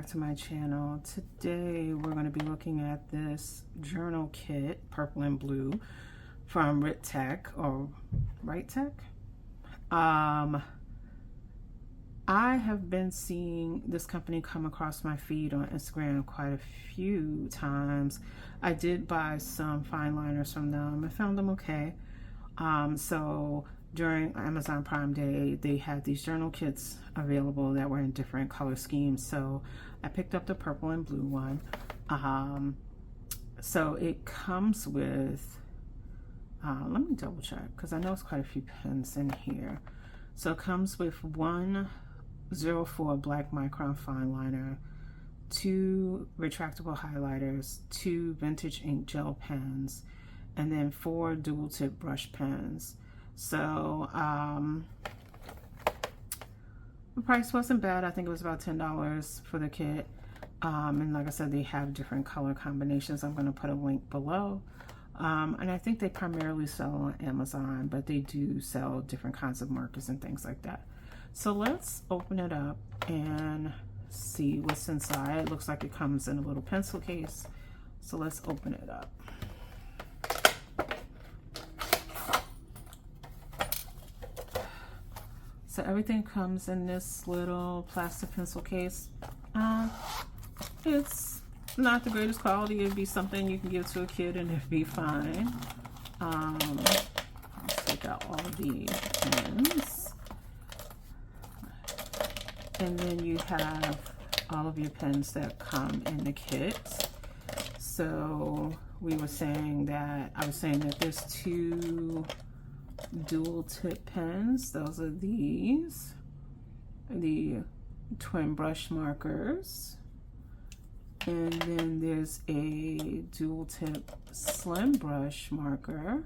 to my channel. Today we're going to be looking at this journal kit, purple and blue, from WRITECH or WRITECH. I have been seeing this company come across my feed on Instagram quite a few times. I did buy some fine liners from them. I found them okay. So during Amazon Prime Day, they had these journal kits available that were in different color schemes. So I picked up the purple and blue one. So it comes with, let me double check because I know it's quite a few pens in here. So it comes with 104 black micron fine liner, 2 retractable highlighters, 2 vintage ink gel pens, and then 4 dual tip brush pens. So the price wasn't bad. I think it was about $10 for the kit. And like I said, they have different color combinations. I'm going to put a link below. And I think they primarily sell on Amazon, but they do sell different kinds of markers and things like that. So let's open it up and see what's inside. It looks like it comes in a little pencil case. So let's open it up. So everything comes in this little plastic pencil case. It's not the greatest quality. It'd be something you can give to a kid and it'd be fine. Let's take out all the pens. And then you have all of your pens that come in the kit. So I was saying that there's 2 dual tip pens. Those are these, the twin brush markers, and then there's a dual tip slim brush marker,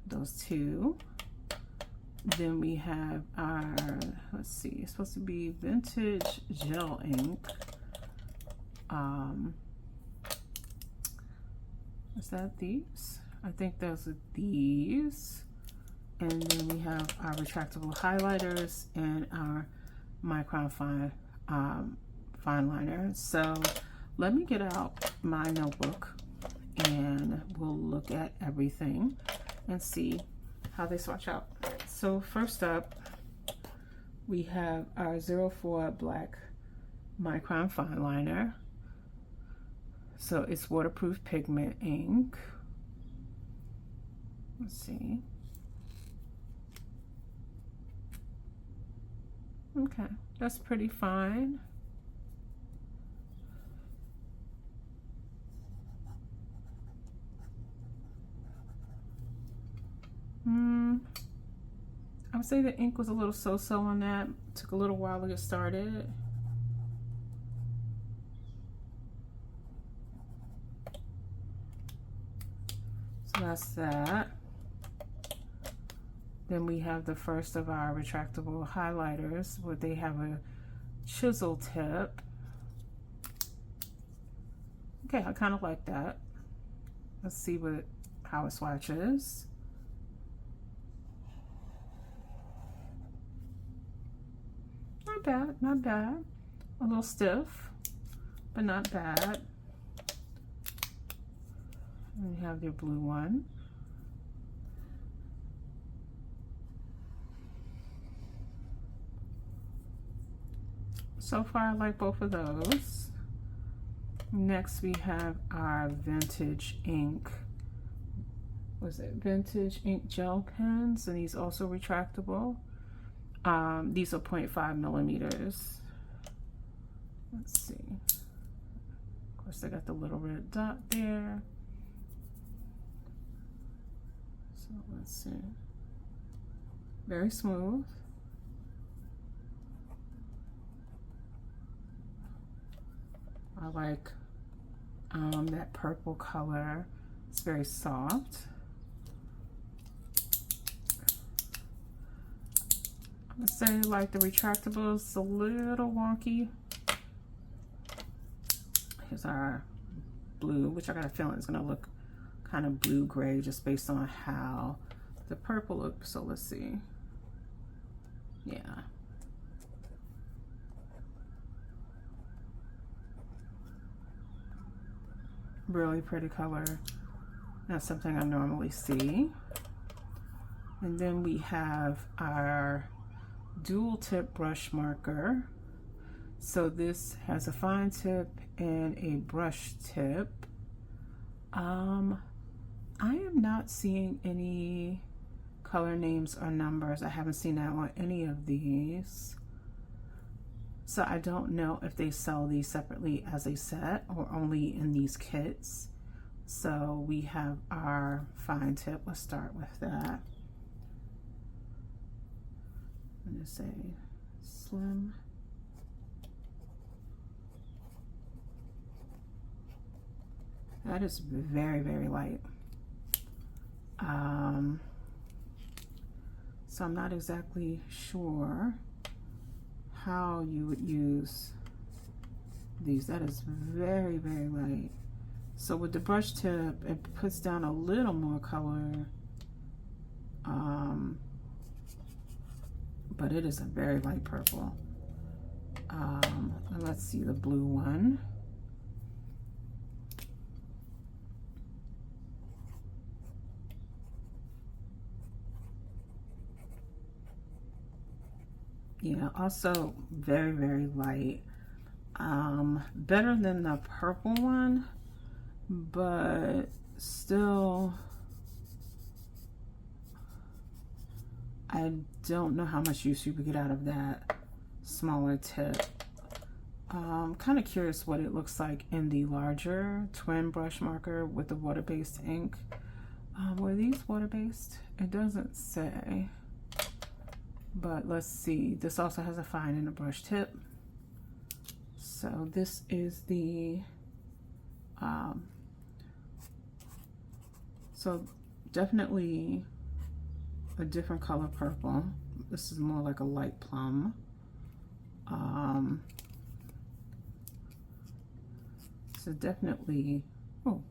those 2. Then we have our, let's see, it's supposed to be vintage gel ink. Is that these? I think those are these. And then we have our retractable highlighters and our micron fine liner. So let me get out my notebook and we'll look at everything and see how they swatch out. So first up, we have our 04 black micron fine liner. So it's waterproof pigment ink. Let's see. Okay, that's pretty fine. I would say the ink was a little so-so on that. Took a little while to get started. So that's that. Then we have the first of our retractable highlighters where they have a chisel tip. Okay, I kind of like that. Let's see how it swatches. Not bad, not bad. A little stiff, but not bad. And you have your blue one. So far, I like both of those. Next, we have our vintage ink. Was it vintage ink gel pens? And these also retractable. These are 0.5 millimeters. Let's see. Of course, I got the little red dot there. So let's see. Very smooth. I like that purple color. It's very soft. I would say like the retractables, a little wonky. Here's our blue, which I got a feeling is going to look kind of blue-gray just based on how the purple looks. So let's see. Yeah. Really pretty color. Not something I normally see. And then we have our dual tip brush marker. So this has a fine tip and a brush tip. I am not seeing any color names or numbers. I haven't seen that on any of these. So I don't know if they sell these separately as a set or only in these kits. So we have our fine tip. Let's start with that. I'm gonna say slim. That is very, very light. So I'm not exactly sure how you would use these. That is very, very light. So with the brush tip, it puts down a little more color, but it is a very light purple. And let's see the blue one. Yeah, also very, very light. Better than the purple one, but still, I don't know how much use you would get out of that smaller tip. Kind of curious what it looks like in the larger twin brush marker with the water-based ink. Were these water-based? It doesn't say. But let's see, this also has a fine and a brush tip. So this is the, so definitely a different color purple. This is more like a light plum. So definitely, oh,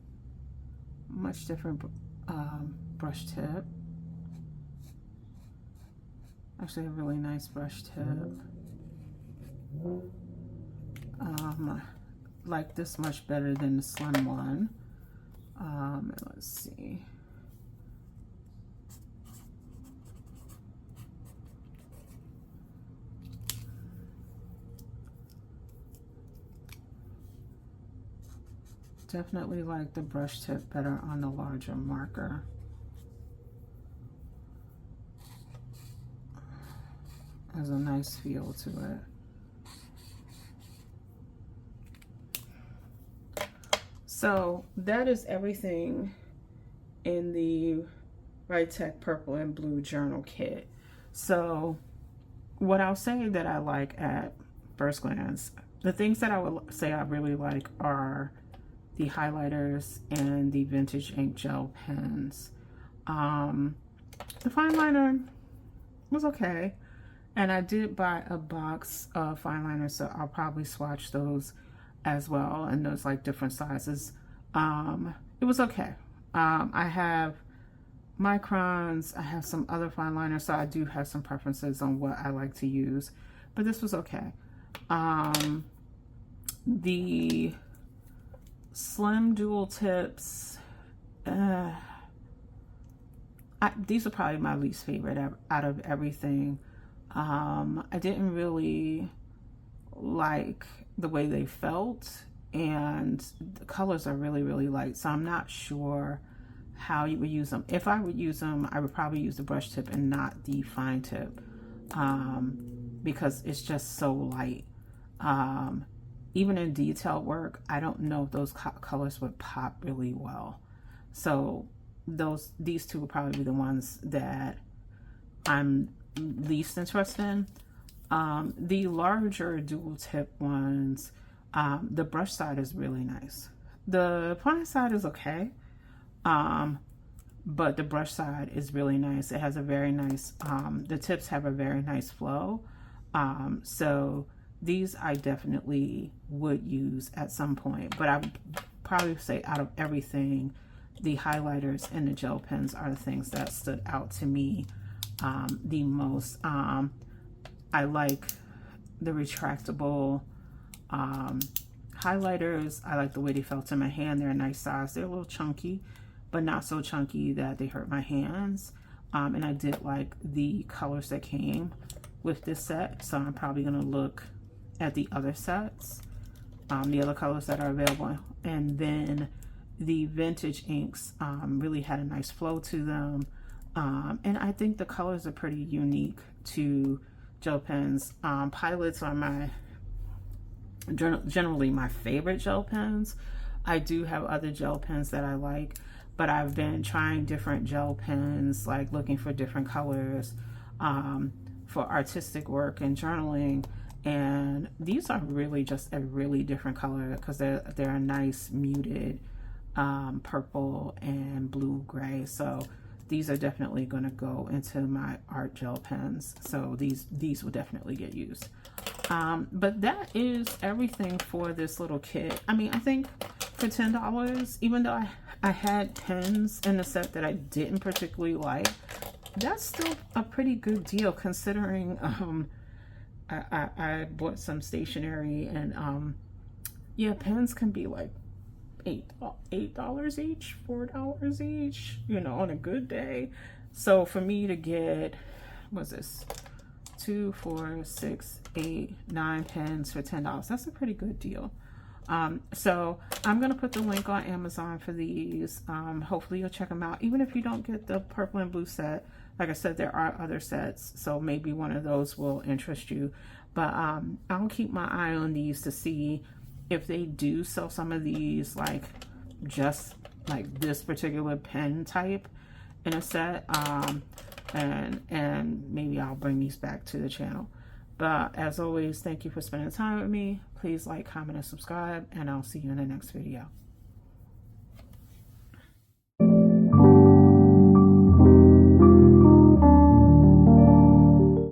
much different brush tip. Actually a really nice brush tip. Like this much better than the slim one. Let's see. Definitely like the brush tip better on the larger marker. Has a nice feel to it. So that is everything in the WRITECH purple and blue journal kit. So what I'll say that I like at first glance, the things that I would say I really like are the highlighters and the vintage ink gel pens. The fine liner was okay. And I did buy a box of fine liners, so I'll probably swatch those as well, and those like different sizes. It was okay. I have microns, I have some other fine liners, so I do have some preferences on what I like to use, but this was okay. The slim dual tips, these are probably my least favorite out of everything. I didn't really like the way they felt, and the colors are really, really light, so I'm not sure how you would use them. If I would use them, I would probably use the brush tip and not the fine tip, because it's just so light. Even in detail work, I don't know if those colors would pop really well. So these two would probably be the ones that I'm least interested in. The larger dual tip ones, the brush side is really nice. The fine side is okay, but the brush side is really nice. It has a very nice, the tips have a very nice flow. So these I definitely would use at some point, but I would probably say out of everything, the highlighters and the gel pens are the things that stood out to me the most. I like the retractable highlighters highlighters, I like the way they felt in my hand. They're a nice size. They're a little chunky, but not so chunky that they hurt my hands. And I did like the colors that came with this set, so I'm probably gonna look at the other sets, the other colors that are available. And then the vintage inks really had a nice flow to them, and I think the colors are pretty unique to gel pens. Pilots are my generally my favorite gel pens. I do have other gel pens that I like, but I've been trying different gel pens, like looking for different colors for artistic work and journaling. And these are really just a really different color because they're a nice muted purple and blue gray. So these are definitely going to go into my art gel pens. So these will definitely get used. But that is everything for this little kit. I mean, I think for $10, even though I had pens in the set that I didn't particularly like, that's still a pretty good deal considering I bought some stationery, and yeah, pens can be like $8 each, $4 each, you know, on a good day. So for me to get, what's this, 2, 4, 6, 8, 9 pens for $10, that's a pretty good deal. So I'm gonna put the link on Amazon for these. Hopefully you'll check them out. Even if you don't get the purple and blue set, like I said, there are other sets, so maybe one of those will interest you. But I'll keep my eye on these to see if they do sell some of these, like just like this particular pen type in a set, and maybe I'll bring these back to the channel. But as always, thank you for spending time with me. Please like, comment, and subscribe, and I'll see you in the next video.